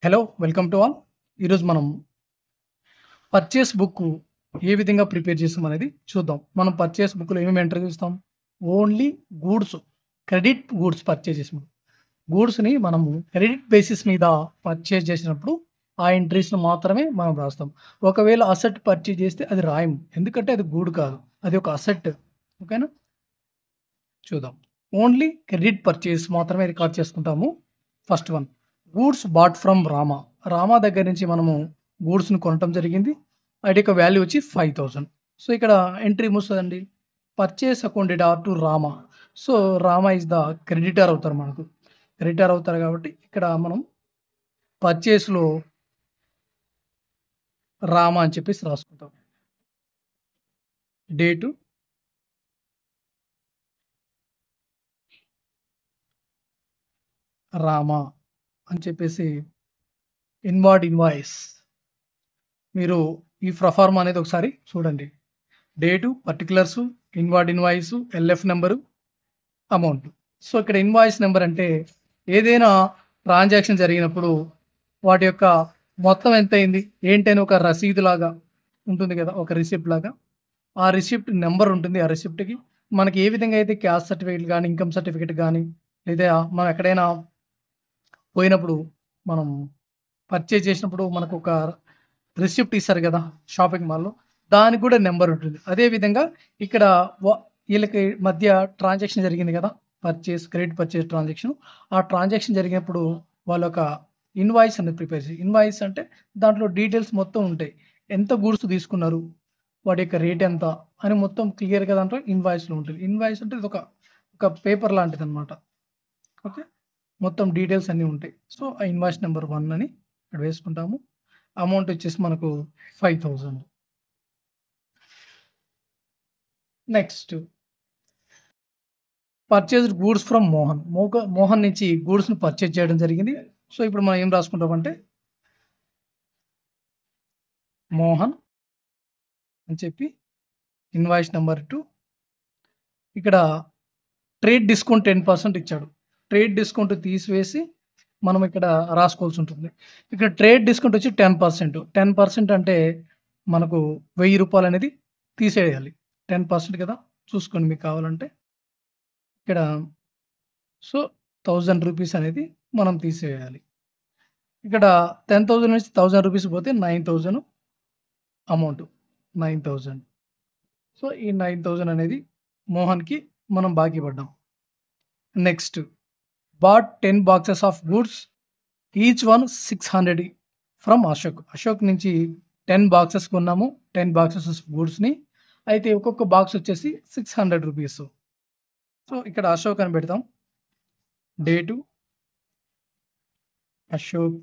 Hello! Welcome to all. ఈరోజు మనం purchase book ఏ విధంగా ప్రిపేర్ చేస్తామనేది చూద్దాం. మనం పర్చేస్ బుక్‌లో ఏమేమి ఎంటర్ చేస్తాం? Only goods, credit goods purchase చేసినప్పుడు. గూడ్స్‌ని మనము క్రెడిట్ బేసిస్ మీద పర్చేజ్ చేసినప్పుడు ఆ ఎంట్రీస్‌ని మాత్రమే మనం రాస్తాం. ఒకవేళ అసెట్ పర్చేజ్ చేస్తే అది రాయము. ఎందుకంటే అది గూడ్ కాదు. అది ఒక అసెట్. ఓకేనా? చూద్దాం. ఓన్లీ క్రెడిట్ పర్చేస్ మాత్రమే రికార్డ్ చేసుకుంటాము. First one goods bought from Rama. Rama దగ్గర నుంచి మనము గూడ్స్‌ని కొనటం జరిగింది. వాటి యొక్క వాల్యూ వచ్చి 5000. సో, ఇక్కడ ఎంట్రీ ఏమొస్తదండి? Purchase accounted are to Rama. So, Rama is the creditor అవుతారు మనకు. క్రెడిటర్ అవుతారు కాబట్టి ఇక్కడ మనం పర్చేస్‌లో రామా అని చెప్పేసి రాసుకుంటాం. డేటు రామా అని చెప్పేసి ఇన్వాయిస్ మీరు ఈ ప్రొఫార్మా అనేది ఒకసారి చూడండి. Date, particulars, invoice, LF number, amount. So, ఇక్కడ ఇన్వాయిస్ నంబర్ అంటే ఏదైనా ట్రాన్సాక్షన్ జరిగినప్పుడు వాటి యొక్క మొత్తం ఎంతయింది, ఏంటని ఒక రసీదులాగా ఉంటుంది కదా! ఒక రిసిప్ట్ లాగా. ఆ రిసిప్ట్ నంబర్ ఉంటుంది. ఆ రిసిప్ట్‌కి మనకి ఏ విధంగా అయితే క్యాస్ట్ సర్టిఫికేట్ గానీ, ఇన్‌కమ్ సర్టిఫికేట్ గానీ, లేదా మనం ఎక్కడైనా పోయినప్పుడు మనం పర్చేజ్ చేసినప్పుడు మనకొక రిసిప్ట్ ఇస్తారు గదా! షాపింగ్ మాల్‌లో. దానికి కూడా నంబర్ ఉంటుంది. అదే విధంగా ఇక్కడ వ ఈళ్ళకి మధ్య ట్రాన్సాక్షన్ జరిగింది గదా! Credit purchase transaction. ఆ ట్రాన్సాక్షన్ జరిగినప్పుడు వాళ్ళొక ఇన్వాయిస్ అనేది ప్రిపేర్ ఇన్వాయిస్ అంటే దాంట్లో డీటెయిల్స్ మొత్తం ఉంటాయి. ఎంత గూడ్స్ తీసుకున్నారు? వాటి యొక్క రేట్ ఎంత? అని మొత్తం క్లియర్‌గా దాంట్లో ఇన్వాయిస్‌లో ఉంటుంది. ఇన్వాయిస్ అంటే ఒక పేపర్ లాంటిదనమాట. ఓకే. మొత్తం డీటెయిల్స్ అన్నీ ఉంటాయి. సో, ఆ ఇన్వాయిస్ నంబర్ 1 అని ఇక్కడ వేసుకుంటాము. అమౌంట్ వచ్చేసి మనకు 5000. Next purchased goods from Mohan. Mohan నుంచి గూడ్స్‌ని పర్చేజ్ చేయడం జరిగింది. సో, ఇప్పుడు మనం ఏం రాసుకుంటామంటే మోహన్ అని చెప్పి ఇన్వాయిస్ నంబర్ 2 ఇక్కడ ట్రేడ్ డిస్కౌంట్ 10% ఇచ్చాడు. ట్రేడ్ డిస్కౌంట్ తీసివేసి మనం ఇక్కడ రాసుకోవాల్సి ఉంటుంది. ఇక్కడ ట్రేడ్ డిస్కౌంట్ వచ్చి 10%. 10% అంటే మనకు రూ. 1000 అనేది తీసేయాలి. 10% కదా! చూసుకోండి మీకు కావాలంటే. ఇక్కడ సో, రూ. 1000 అనేది మనం తీసేయాలి. ఇక్కడ 10,000 నుంచి రూ. 1000 పోతే 9,000 అమౌంట్. 9,000. సో, ఈ 9,000 అనేది మోహన్‌కి మనం బాకీ పడ్డాం. Next bought 10 boxes of goods each one 600 from Ashok. Ashok నుంచి 10 బాక్సెస్ కొన్నాము. 10 బాక్సెస్ ఆఫ్ గూడ్స్‌ని. అయితే ఒక్కొక్క బాక్స్ వచ్చేసి రూ. 600. సో, ఇక్కడ అశోక్ అని పెడతాం. డేటు అశోక్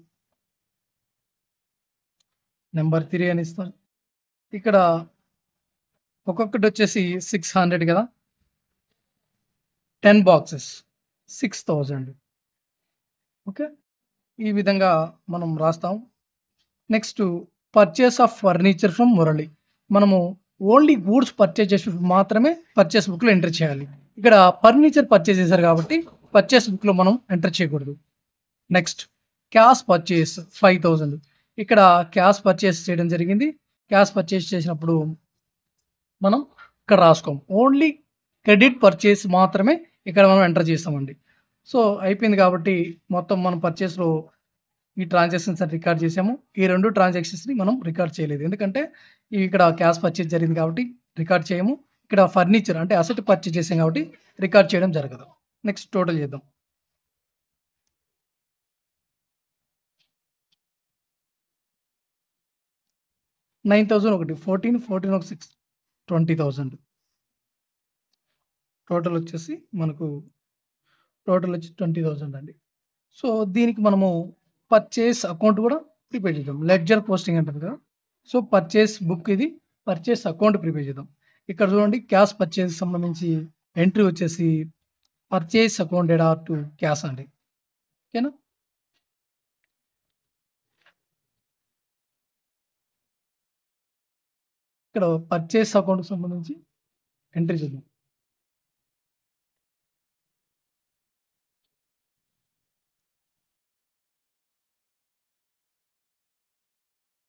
నంబర్ 3 అని ఇస్తాం. ఇక్కడ ఒక్కొక్కటి వచ్చేసి 600 కదా! 10 బాక్సెస్ 6000. ఓకే. ఈ విధంగా మనం రాస్తాం. Next purchase of furniture from Murali. మనము ఓన్లీ గూడ్స్ పర్చేజ్ చేసినప్పుడు మాత్రమే పర్చేస్ బుక్‌లో ఎంటర్ చేయాలి. ఇక్కడ ఫర్నిచర్ పర్చేజ్ చేశారు కాబట్టి పర్చేస్ బుక్‌లో మనం ఎంటర్ చేయకూడదు. Next cash purchase 5000. ఇక్కడ క్యాష్ పర్చేస్ చేయడం జరిగింది. క్యాష్ పర్చేస్ చేసినప్పుడు మనం ఇక్కడ రాసుకోం. ఓన్లీ క్రెడిట్ పర్చేస్ మాత్రమే ఇక్కడ మనం ఎంటర్ చేస్తామండి. సో, అయిపోయింది కాబట్టి మొత్తం మనం పర్చేస్‌లో ఈ ట్రాన్సాక్షన్స్ అని రికార్డ్ చేసాము. ఈ 2 ట్రాన్సాక్షన్స్‌ని మనం రికార్డ్ చేయలేదు. ఎందుకంటే ఇక్కడ క్యాష్ పర్చేజ్ జరిగింది కాబట్టి రికార్డ్ చేయము. ఇక్కడ ఫర్నిచర్ అంటే అసెట్ పర్చేజ్ చేసాం కాబట్టి రికార్డ్ చేయడం జరగదు. నెక్స్ట్ టోటల్ చేద్దాం. 9,000 ఒకటి 14, 14 ఒక 6 20,000 టోటల్ వచ్చేసి మనకు టోటల్ వచ్చి 20,000 అండి. సో, దీనికి మనము పర్చేస్ అకౌంట్ కూడా ప్రిపేర్ చేద్దాం. లెడ్జర్ పోస్టింగ్ అంటారు కదా! సో, పర్చేస్ బుక్ ఇది. పర్చేస్ అకౌంట్ ప్రిపేర్ చేద్దాం. ఇక్కడ చూడండి క్యాష్ పర్చేస్‌కి సంబంధించి ఎంట్రీ వచ్చేసి purchase accounted are to cash అండి. ఓకేనా? ఇక్కడ పర్చేస్ అకౌంట్‌కి సంబంధించి ఎంట్రీ చేద్దాం.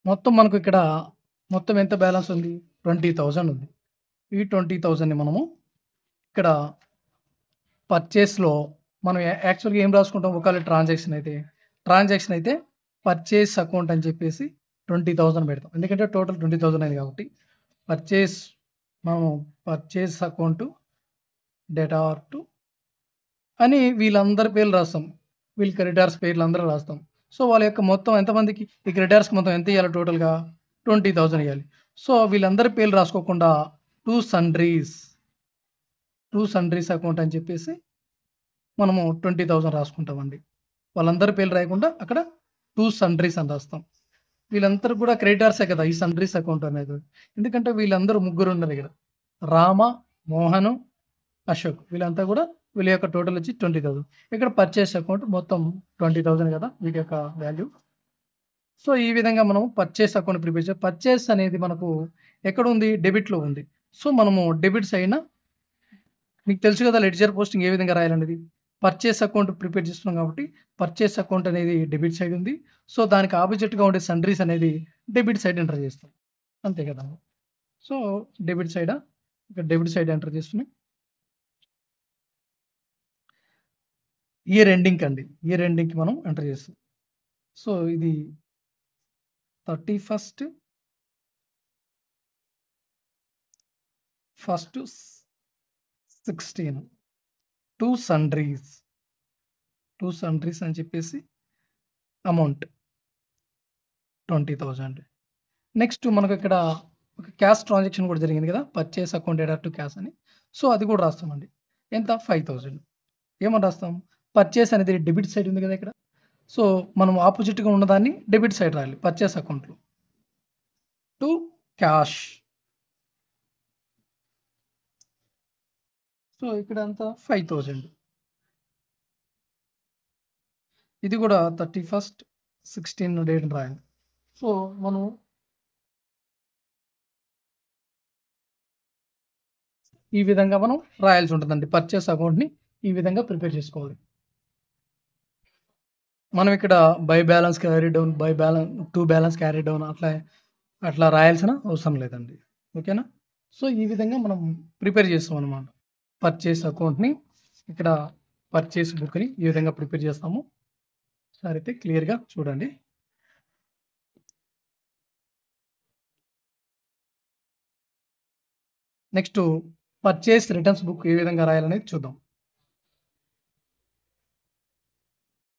మొత్తం మనకు ఇక్కడ మొత్తం ఎంత బ్యాలెన్స్ ఉంది? 20,000 ఉంది. ఈ 20,000ని మనము ఇక్కడ పర్చేస్‌లో మనం యాక్చువల్‌గా ఏం రాసుకుంటాం? ఒకవేళ ట్రాన్సాక్షన్ అయితే పర్చేస్ అకౌంట్ అని చెప్పేసి 20,000 పెడతాం. ఎందుకంటే టోటల్ 20,000 అయింది కాబట్టి పర్చేస్ మనము పర్చేస్ అకౌంట్ డేటా ఆర్ట్ అని వీళ్ళందరి పేర్లు రాస్తాం. వీళ్ళ క్రెడిటార్స్ పేర్లు అందరూ రాస్తాం. సో, వాళ్ళ యొక్క మొత్తం ఎంతమందికి ఈ క్రెడిటార్స్‌కి మొత్తం ఎంత ఇయ్యాలి టోటల్‌గా? 20,000 ఇయ్యాలి. సో, వీళ్ళందరి పేర్లు రాసుకోకుండా టు సండ్రీస్ అకౌంట్ అని చెప్పేసి మనము 20,000 రాసుకుంటామండి. వాళ్ళందరి పేర్లు రాయకుండా అక్కడ టు సండ్రీస్ అని రాస్తాం. వీళ్ళందరూ కూడా క్రెడిటార్సే కదా! ఈ సండ్రీస్ అకౌంట్ అనేది. ఎందుకంటే వీళ్ళందరూ ముగ్గురు ఉన్నారు ఇక్కడ. రామ, మోహను, అశోక్ వీళ్ళంతా కూడా వీళ్ళ యొక్క టోటల్ వచ్చి 20,000. ఇక్కడ పర్చేస్ అకౌంట్ మొత్తం 20,000 కదా! వీటి యొక్క వాల్యూ. సో, ఈ విధంగా మనం పర్చేస్ అకౌంట్ ప్రిపేర్ చేయాలి. పర్చేస్ అనేది మనకు ఎక్కడుంది? డెబిట్‌లో ఉంది. సో, మనము డెబిట్ సైడ్‌న మీకు తెలుసు కదా! లెడ్జర్ పోస్టింగ్ ఏ విధంగా రాయాలనేది. పర్చేస్ అకౌంట్ ప్రిపేర్ చేస్తున్నాం కాబట్టి పర్చేస్ అకౌంట్ అనేది డెబిట్ సైడ్ ఉంది. సో, దానికి ఆపోజిట్‌గా ఉండే సండ్రీస్ అనేది డెబిట్ సైడ్ ఎంటర్ చేస్తాం. అంతే కదా! సో, డెబిట్ సైడా? ఇక్కడ డెబిట్ సైడ్ ఎంటర్ చేస్తున్నాం. ఇయర్ ఎండింగ్‌కి అండి. ఇయర్ ఎండింగ్‌కి మనం ఎంటర్ చేస్తాం. సో, ఇది 31st ఫస్ట్ 16 టూ సండ్రీస్ అని చెప్పేసి అమౌంట్ 20,000. నెక్స్ట్ మనకు ఇక్కడ ఒక క్యాష్ ట్రాన్సాక్షన్ కూడా జరిగింది కదా! Purchase account data to cash అని. సో, అది కూడా రాస్తామండి. ఎంత? 5,000. ఏమని రాస్తాం? పర్చేస్ అనేది డెబిట్ సైడ్ ఉంది కదా ఇక్కడ. సో, మనం ఆపోజిట్‌గా ఉన్నదాన్ని డెబిట్ సైడ్ రాయాలి పర్చేస్ అకౌంట్‌లో. To cash. సో, ఇక్కడ ఎంత? 5,000. ఇది కూడా 31st 16 డేట్‌ని రాయాలి. సో, మనం ఈ విధంగా మనం రాయాల్సి ఉంటుందండి. పర్చేస్ అకౌంట్‌ని ఈ విధంగా ప్రిపేర్ చేసుకోవాలి. మనం ఇక్కడ by balance carry down, to balance carry down అట్లా రాయాల్సిన అవసరం లేదండి. ఓకేనా? సో, ఈ విధంగా మనం ప్రిపేర్ చేస్తామనమాట. పర్చేస్ అకౌంట్‌ని ఇక్కడ పర్చేస్ బుక్‌ని ఈ విధంగా ప్రిపేర్ చేస్తాము. ఒకసారి అయితే క్లియర్‌గా చూడండి. నెక్స్ట్ పర్చేస్ రిటర్న్స్ బుక్ ఏ విధంగా రాయాలనేది చూద్దాం.